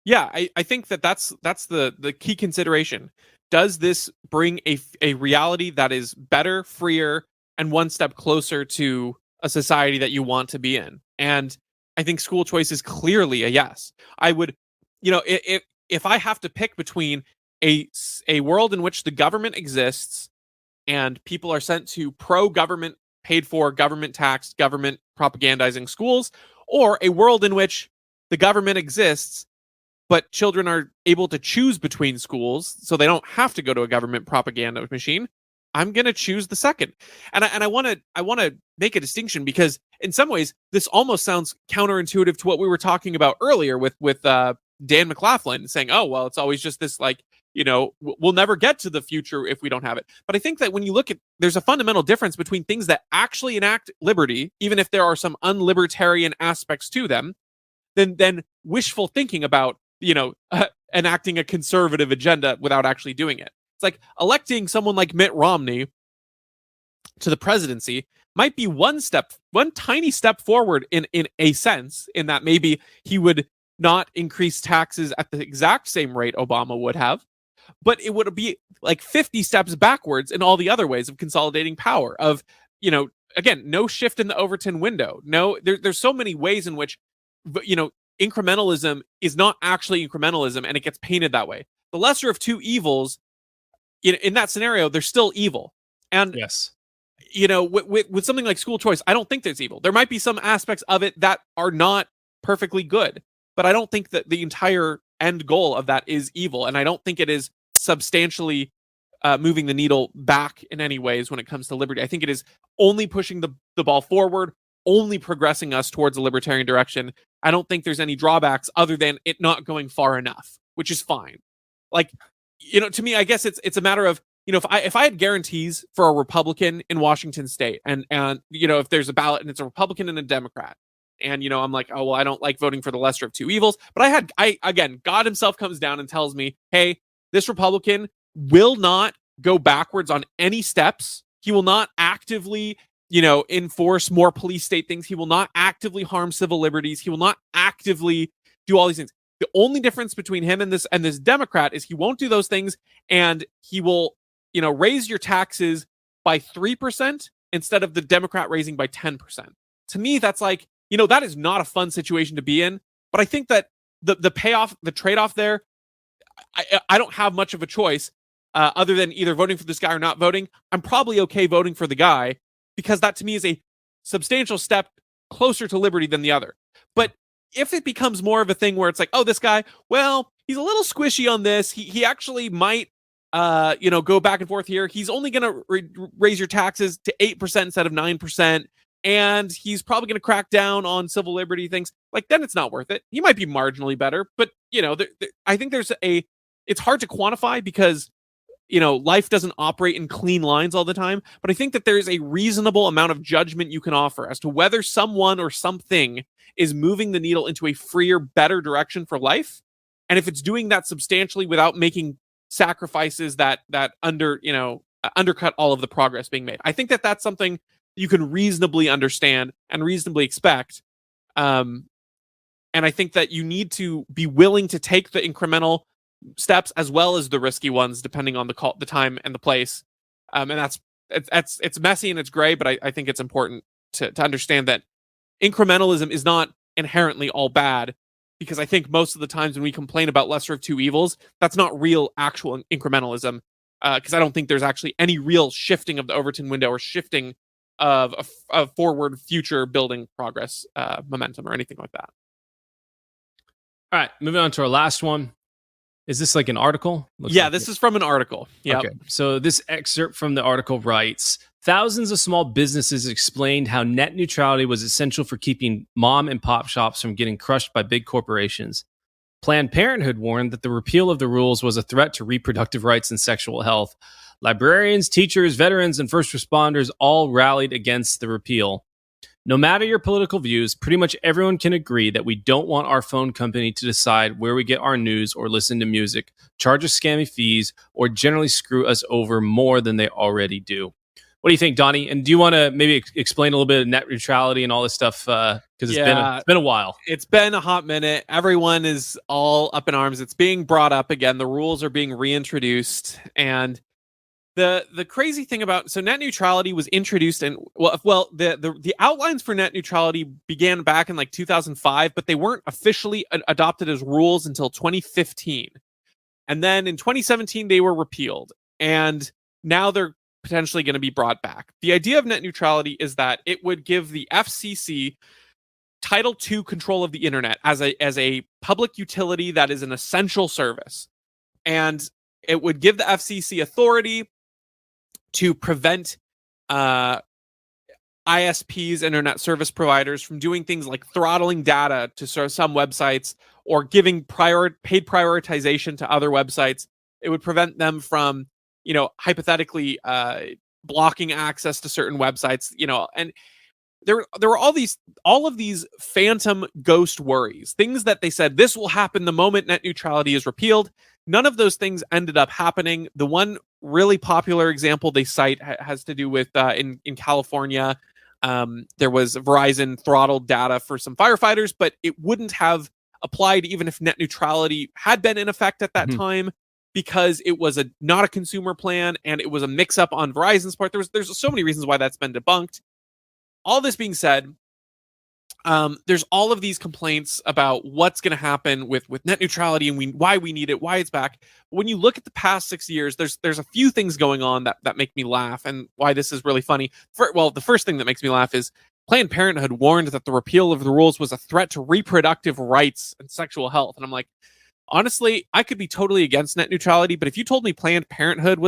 Yeah, I think that's the key consideration. Does this bring a reality that is better, freer, and one step closer to a society that you want to be in? And I think school choice is clearly a yes. I would, if I have to pick between a world in which the government exists and people are sent to pro-government, paid for, government taxed, government propagandizing schools, or a world in which the government exists but children are able to choose between schools so they don't have to go to a government propaganda machine, I'm going to choose the second. And I want to make a distinction, because in some ways this almost sounds counterintuitive to what we were talking about earlier with Dan McLaughlin saying, oh, well, it's always just this, like, we'll never get to the future if we don't have it. But I think that when you look at, there's a fundamental difference between things that actually enact liberty, even if there are some unlibertarian aspects to them, than wishful thinking about enacting a conservative agenda without actually doing it. It's like electing someone like Mitt Romney to the presidency might be one tiny step forward in a sense, in that maybe he would not increase taxes at the exact same rate Obama would have, but it would be like 50 steps backwards in all the other ways of consolidating power, of, again, no shift in the Overton window. No, there's so many ways in which, incrementalism is not actually incrementalism, and it gets painted that way. The lesser of two evils, in that scenario, they're still evil. And yes, with something like school choice, I don't think there's evil. There might be some aspects of it that are not perfectly good, but I don't think that the entire end goal of that is evil, and I don't think it is substantially moving the needle back in any ways when it comes to liberty. I think it is only pushing the ball forward, only progressing us towards a libertarian direction. I don't think there's any drawbacks other than it not going far enough, which is fine. Like, to me, I guess it's a matter of, if I had guarantees for a Republican in Washington State, and if there's a ballot and it's a Republican and a Democrat, and I'm like, oh well, I don't like voting for the lesser of two evils, but again, God himself comes down and tells me, hey, this Republican will not go backwards on any steps. He will not actively enforce more police state things. He will not actively harm civil liberties. He will not actively do all these things. The only difference between him and this Democrat is he won't do those things, and he will, raise your taxes by 3% instead of the Democrat raising by 10%. To me, that's like, that is not a fun situation to be in. But I think that the payoff, the trade-off there, I don't have much of a choice other than either voting for this guy or not voting. I'm probably okay voting for the guy, because that to me is a substantial step closer to liberty than the other. But if it becomes more of a thing where it's like, oh, this guy, well, he's a little squishy on this. He actually might, go back and forth here. He's only going to raise your taxes to 8% instead of 9%. And he's probably going to crack down on civil liberty things. Like, then it's not worth it. He might be marginally better, but I think it's hard to quantify, because life doesn't operate in clean lines all the time, but I think that there's a reasonable amount of judgment you can offer as to whether someone or something is moving the needle into a freer, better direction for life. And if it's doing that substantially without making sacrifices that undercut all of the progress being made. I think that that's something you can reasonably understand and reasonably expect. And I think that you need to be willing to take the incremental steps as well as the risky ones, depending on the time and the place. And it's messy and it's gray, but I think it's important to understand that incrementalism is not inherently all bad, because I think most of the times when we complain about lesser of two evils, that's not real actual incrementalism, because I don't think there's actually any real shifting of the Overton window or shifting of a forward future building progress momentum or anything like that. All right, moving on to our last one. Is this like an article? This is from an article. Yeah. Okay. So this excerpt from the article writes, thousands of small businesses explained how net neutrality was essential for keeping mom and pop shops from getting crushed by big corporations. Planned Parenthood warned that the repeal of the rules was a threat to reproductive rights and sexual health. Librarians, teachers, veterans, and first responders all rallied against the repeal. No matter your political views, pretty much everyone can agree that we don't want our phone company to decide where we get our news or listen to music, charge us scammy fees, or generally screw us over more than they already do. What do you think, Donnie? And do you want to maybe explain a little bit of net neutrality and all this stuff? Because it's been a while. It's been a hot minute. Everyone is all up in arms. It's being brought up again. The rules are being reintroduced, and the crazy thing about net neutrality was introduced and the outlines for net neutrality began back in like 2005, but they weren't officially adopted as rules until 2015. And then in 2017 they were repealed, and now they're potentially going to be brought back. The idea of net neutrality is that it would give the FCC Title II control of the internet as a public utility that is an essential service, and it would give the FCC authority to prevent ISPs, internet service providers, from doing things like throttling data to some websites or giving paid prioritization to other websites. It would prevent them from, hypothetically blocking access to certain websites, and there were all of these phantom ghost worries, things that they said this will happen the moment net neutrality is repealed. None of those things ended up happening. The one really popular example they cite has to do with in California. There was Verizon throttled data for some firefighters, but it wouldn't have applied even if net neutrality had been in effect at that time, because it was not a consumer plan and it was a mix-up on Verizon's part. There's so many reasons why that's been debunked. All this being said, there's all of these complaints about what's going to happen with net neutrality and why we need it, why it's back. When you look at the past 6 years, there's a few things going on that make me laugh, and why this is really funny. The first thing that makes me laugh is Planned Parenthood warned that the repeal of the rules was a threat to reproductive rights and sexual health. And I'm like, honestly, I could be totally against net neutrality, but if you told me Planned Parenthood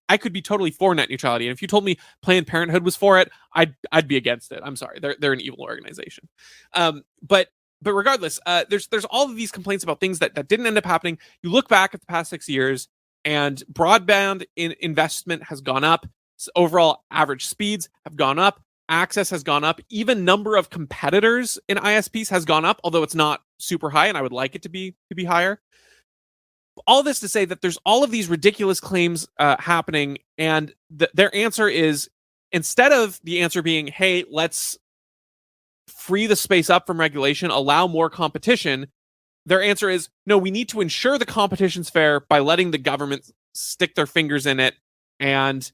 I could be totally for net neutrality, and if you told me Planned Parenthood was for it, I'd be against it. I'm sorry, they're an evil organization. But regardless, there's all of these complaints about things that didn't end up happening. You look back at the past 6 years, and broadband investment has gone up. Overall average speeds have gone up. Access has gone up. Even number of competitors in ISPs has gone up, although it's not super high, and I would like it to be higher. All this to say that there's all of these ridiculous claims happening, and their answer is, instead of the answer being, hey, let's free the space up from regulation, allow more competition, their answer is, no, we need to ensure the competition's fair by letting the government stick their fingers in it, and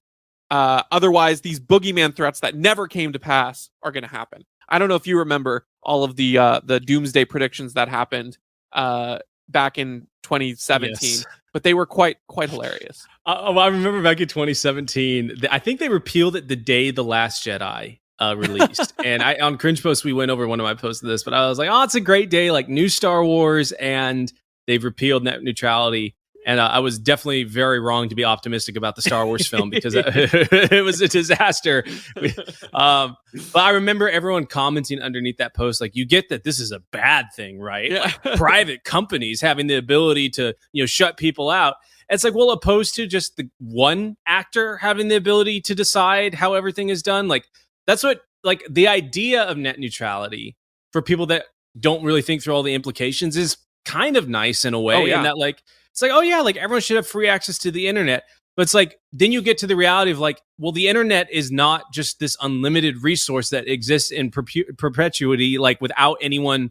otherwise these boogeyman threats that never came to pass are going to happen. I don't know if you remember all of the doomsday predictions that happened back in 2017, yes, but they were quite hilarious. I remember back in 2017, I think they repealed it the day The Last Jedi released. And on Cringe Post, we went over one of my posts of this, but I was like, oh, it's a great day, like new Star Wars, and they've repealed net neutrality. And I was definitely very wrong to be optimistic about the Star Wars film, because it was a disaster. But I remember everyone commenting underneath that post, like, you get that this is a bad thing, right? Yeah. Like, private companies having the ability to, shut people out. It's like, well, opposed to just the one actor having the ability to decide how everything is done. Like, that's what, like, the idea of net neutrality for people that don't really think through all the implications is kind of nice in a way. Oh, yeah. And that, like, it's like, oh yeah, like everyone should have free access to the internet. But it's like, then you get to the reality of like, well, the internet is not just this unlimited resource that exists in perpetuity, like without anyone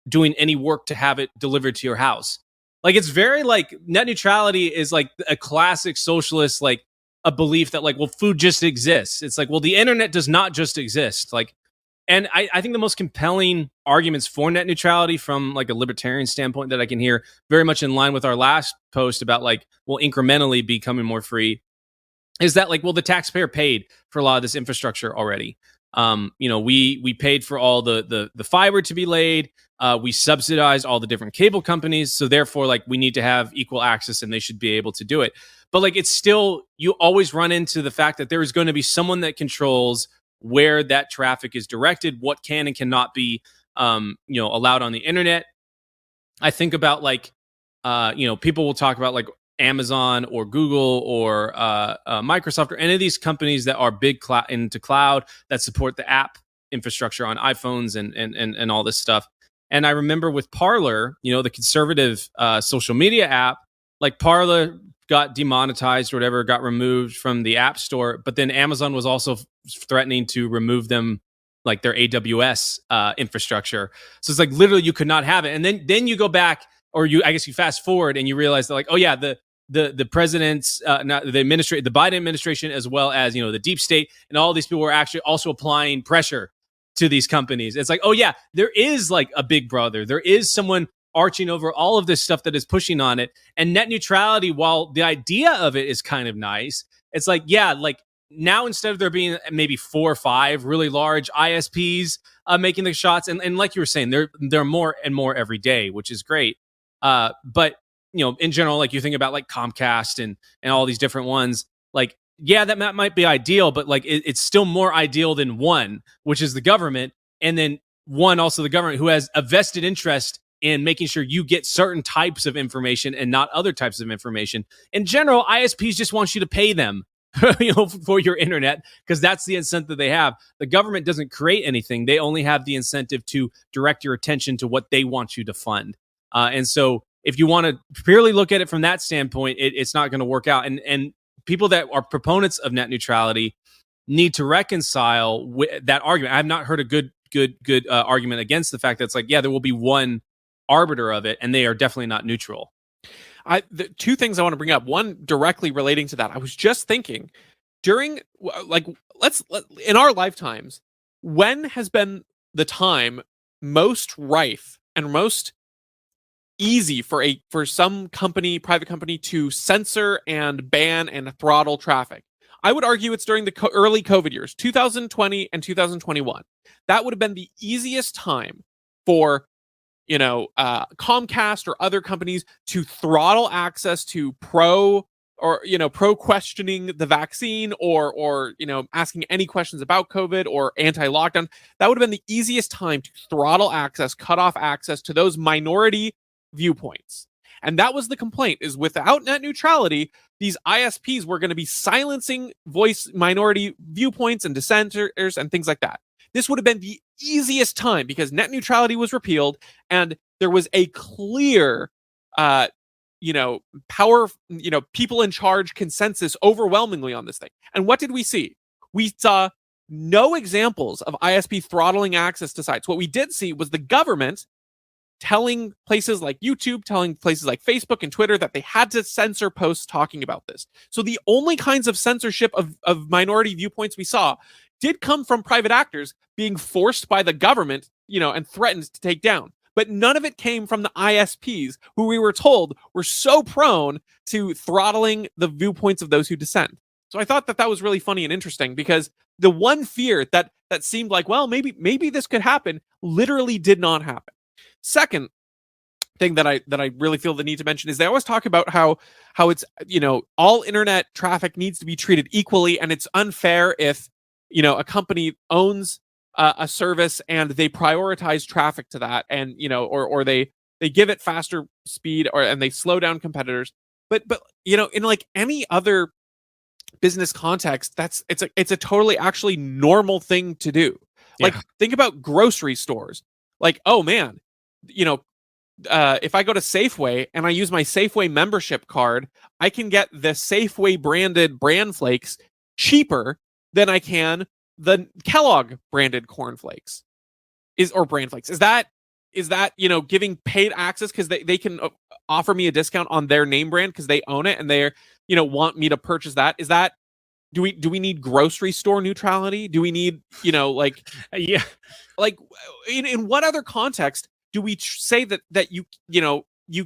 doing any work to have it delivered to your house. Like, it's very like, net neutrality is like a classic socialist, like a belief that like, well, food just exists. It's like, well, the internet does not just exist. Like, and I think the most compelling arguments for net neutrality from like a libertarian standpoint that I can hear, very much in line with our last post about like, well, incrementally becoming more free, is that like, well, the taxpayer paid for a lot of this infrastructure already. We paid for all the fiber to be laid. We subsidized all the different cable companies. So therefore, like, we need to have equal access and they should be able to do it. But like, it's still, you always run into the fact that there is going to be someone that controls where that traffic is directed, what can and cannot be, allowed on the internet. I think about like people will talk about like Amazon or Google or Microsoft or any of these companies that are big into cloud that support the app infrastructure on iPhones and all this stuff. And I remember with Parler, the conservative social media app, like Parler got demonetized or whatever, got removed from the App Store. But then Amazon was also threatening to remove them, like their AWS infrastructure. So it's like literally you could not have it. And then you go back, or I guess you fast forward and you realize that like, oh yeah, the president's, the Biden administration, as well as the deep state and all these people were actually also applying pressure to these companies. It's like, oh yeah, there is like a big brother. There is someone arching over all of this stuff that is pushing on it. And net neutrality, while the idea of it is kind of nice, it's like, yeah, like now instead of there being maybe 4 or 5 really large ISPs making the shots, and like you were saying, there are more and more every day, which is great. But in general, like you think about like Comcast and all these different ones, like, yeah, that might be ideal, but like it's still more ideal than one, which is the government. And then one, also the government, who has a vested interest in making sure you get certain types of information and not other types of information. In general, ISPs just want you to pay them for your internet, because that's the incentive they have. The government doesn't create anything. They only have the incentive to direct your attention to what they want you to fund. And so if you want to purely look at it from that standpoint, it's not going to work out. And people that are proponents of net neutrality need to reconcile with that argument. I have not heard a good argument against the fact that it's like, yeah, there will be one arbiter of it, and they are definitely not neutral. The 2 things I want to bring up. One directly relating to that. I was just thinking during in our lifetimes, when has been the time most rife and most easy for some private company to censor and ban and throttle traffic? I would argue it's during the early COVID years, 2020 and 2021. That would have been the easiest time for Comcast or other companies to throttle access to pro questioning the vaccine or asking any questions about COVID or anti-lockdown. That would have been the easiest time to throttle access, cut off access to those minority viewpoints. And that was the complaint, is without net neutrality, these ISPs were going to be silencing voice minority viewpoints and dissenters and things like that. This would have been the easiest time because net neutrality was repealed and there was a clear, power, people in charge consensus overwhelmingly on this thing. And what did we see? We saw no examples of ISP throttling access to sites. What we did see was the government telling places like YouTube, telling places like Facebook and Twitter that they had to censor posts talking about this. So the only kinds of censorship of minority viewpoints we saw did come from private actors being forced by the government, and threatened to take down. But none of it came from the ISPs, who we were told were so prone to throttling the viewpoints of those who dissent. So I thought that was really funny and interesting, because the one fear that seemed like, well, maybe this could happen, literally did not happen. Second thing that I really feel the need to mention is they always talk about how it's, all internet traffic needs to be treated equally, and it's unfair if, a company owns a service and they prioritize traffic to that, and or they give it faster speed, and they slow down competitors. But in like any other business context, it's a totally actually normal thing to do. Like, think about grocery stores. Like, oh man, if I go to Safeway and I use my Safeway membership card, I can get the Safeway branded bran flakes cheaper than I can the Kellogg branded cornflakes or bran flakes. Is that giving paid access because they can offer me a discount on their name brand because they own it and they're want me to purchase that? Is that, do we need grocery store neutrality? Do we need yeah, like in what other context do we say that you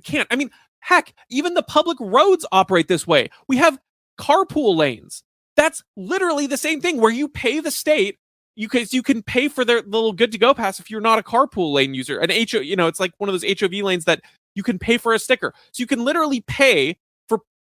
can't? I mean, heck, even the public roads operate this way. We have carpool lanes. That's literally the same thing, where you pay the state. You can pay for their little good to go pass if you're not a carpool lane user. An it's like one of those HOV lanes that you can pay for a sticker. So you can literally pay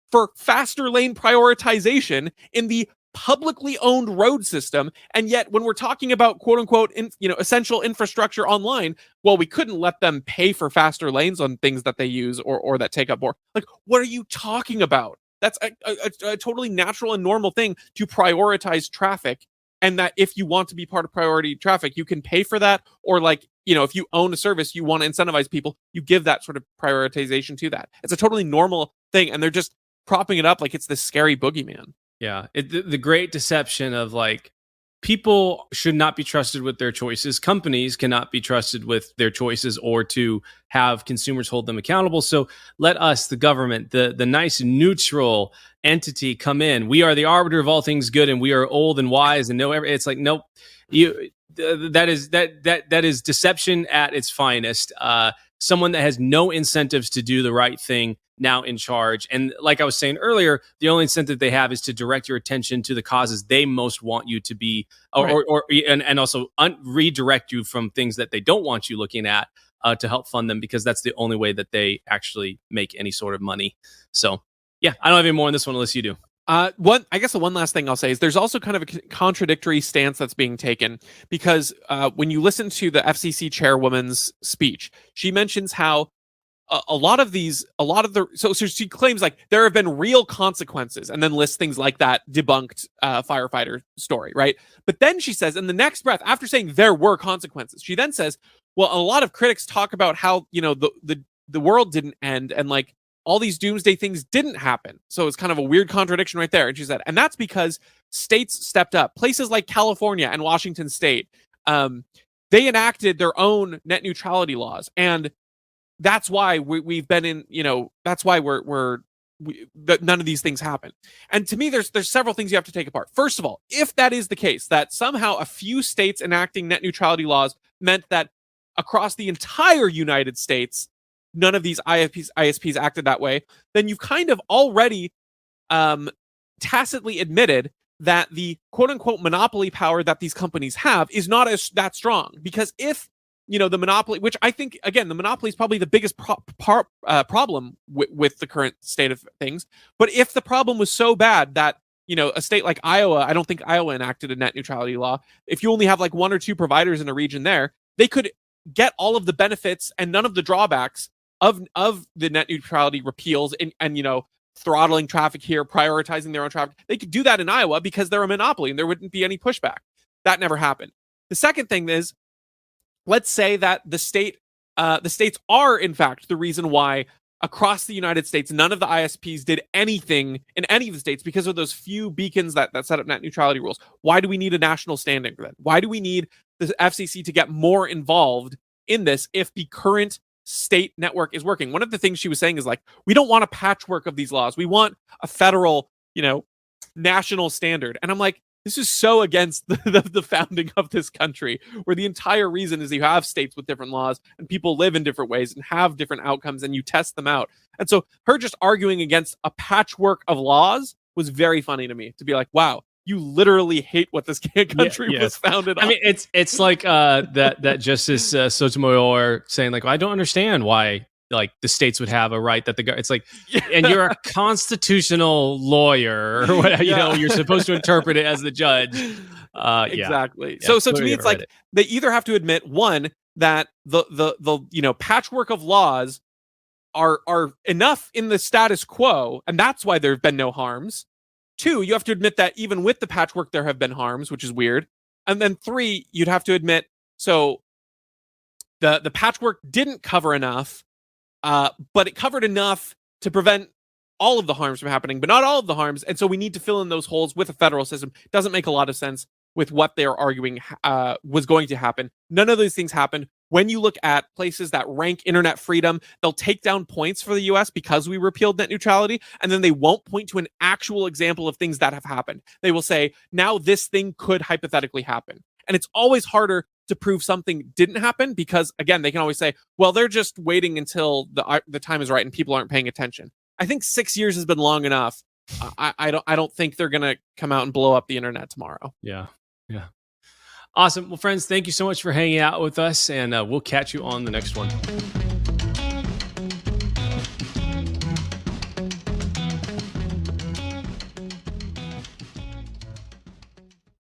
for faster lane prioritization in the publicly owned road system. And yet when we're talking about quote unquote essential infrastructure online, well, we couldn't let them pay for faster lanes on things that they use or that take up more. Like, what are you talking about? That's a totally natural and normal thing to prioritize traffic. And that if you want to be part of priority traffic, you can pay for that. Or like, if you own a service, you want to incentivize people, you give that sort of prioritization to that. It's a totally normal thing. And they're just propping it up like it's this scary boogeyman. Yeah. The great deception of like, people should not be trusted with their choices. Companies cannot be trusted with their choices or to have consumers hold them accountable. So let us, the government, the nice neutral entity, come in. We are the arbiter of all things good, and we are old and wise and know everything. It's like, nope. That is deception at its finest. Someone that has no incentives to do the right thing now in charge. And like I was saying earlier, the only incentive they have is to direct your attention to the causes they most want you to be, and also redirect you from things that they don't want you looking at to help fund them, because that's the only way that they actually make any sort of money. So yeah, I don't have any more on this one unless you do. I guess the one last thing I'll say is there's also kind of a contradictory stance that's being taken, because when you listen to the FCC chairwoman's speech, she mentions how so she claims like there have been real consequences, and then lists things like that debunked firefighter story, right? But then she says in the next breath, after saying there were consequences, she then says, well, a lot of critics talk about how the world didn't end and like all these doomsday things didn't happen. So it's kind of a weird contradiction right there. And she said, and that's because states stepped up. Places like California and Washington State, they enacted their own net neutrality laws. And that's why we've been in, that's why none of these things happen. And to me, there's several things you have to take apart. First of all, if that is the case, that somehow a few states enacting net neutrality laws meant that across the entire United States, none of these ISPs acted that way, then you've kind of already tacitly admitted that the quote-unquote monopoly power that these companies have is not that strong. Because if, the monopoly, which I think, again, the monopoly is probably the biggest problem with the current state of things. But if the problem was so bad that, a state like Iowa, I don't think Iowa enacted a net neutrality law. If you only have like one or two providers in a region there, they could get all of the benefits and none of the drawbacks of the net neutrality repeals and throttling traffic here, prioritizing their own traffic. They could do that in Iowa because they're a monopoly and there wouldn't be any pushback. That never happened. The second thing is, let's say that the states are in fact the reason why across the United States none of the ISPs did anything in any of the states because of those few beacons that set up net neutrality rules. Why do we need a national standing for that? Why do we need the FCC to get more involved in this if the current state network is working? One of the things she was saying is like, we don't want a patchwork of these laws. We want a federal, national standard. And I'm like, this is so against the founding of this country, where the entire reason is you have states with different laws and people live in different ways and have different outcomes and you test them out. And so her just arguing against a patchwork of laws was very funny to me, to be like, wow, you literally hate what this country was founded on. I mean, it's like that Justice Sotomayor saying like, well, I don't understand why like the states would have a right that it's like, and you're a constitutional lawyer or whatever, you're supposed to interpret it as the judge. Exactly. Yeah. So to me, it's like they either have to admit, one, that the patchwork of laws are enough in the status quo, and that's why there have been no harms. Two, you have to admit that even with the patchwork, there have been harms, which is weird. And then three, you'd have to admit, so the patchwork didn't cover enough, but it covered enough to prevent all of the harms from happening, but not all of the harms. And so we need to fill in those holes with a federal system. Doesn't make a lot of sense with what they're arguing was going to happen. None of those things happened. When you look at places that rank internet freedom, they'll take down points for the US because we repealed net neutrality, and then they won't point to an actual example of things that have happened. They will say, now this thing could hypothetically happen. And it's always harder to prove something didn't happen because, again, they can always say, well, they're just waiting until the time is right and people aren't paying attention. I think 6 years has been long enough. I don't think they're going to come out and blow up the internet tomorrow. Yeah. Awesome. Well, friends, thank you so much for hanging out with us, and we'll catch you on the next one.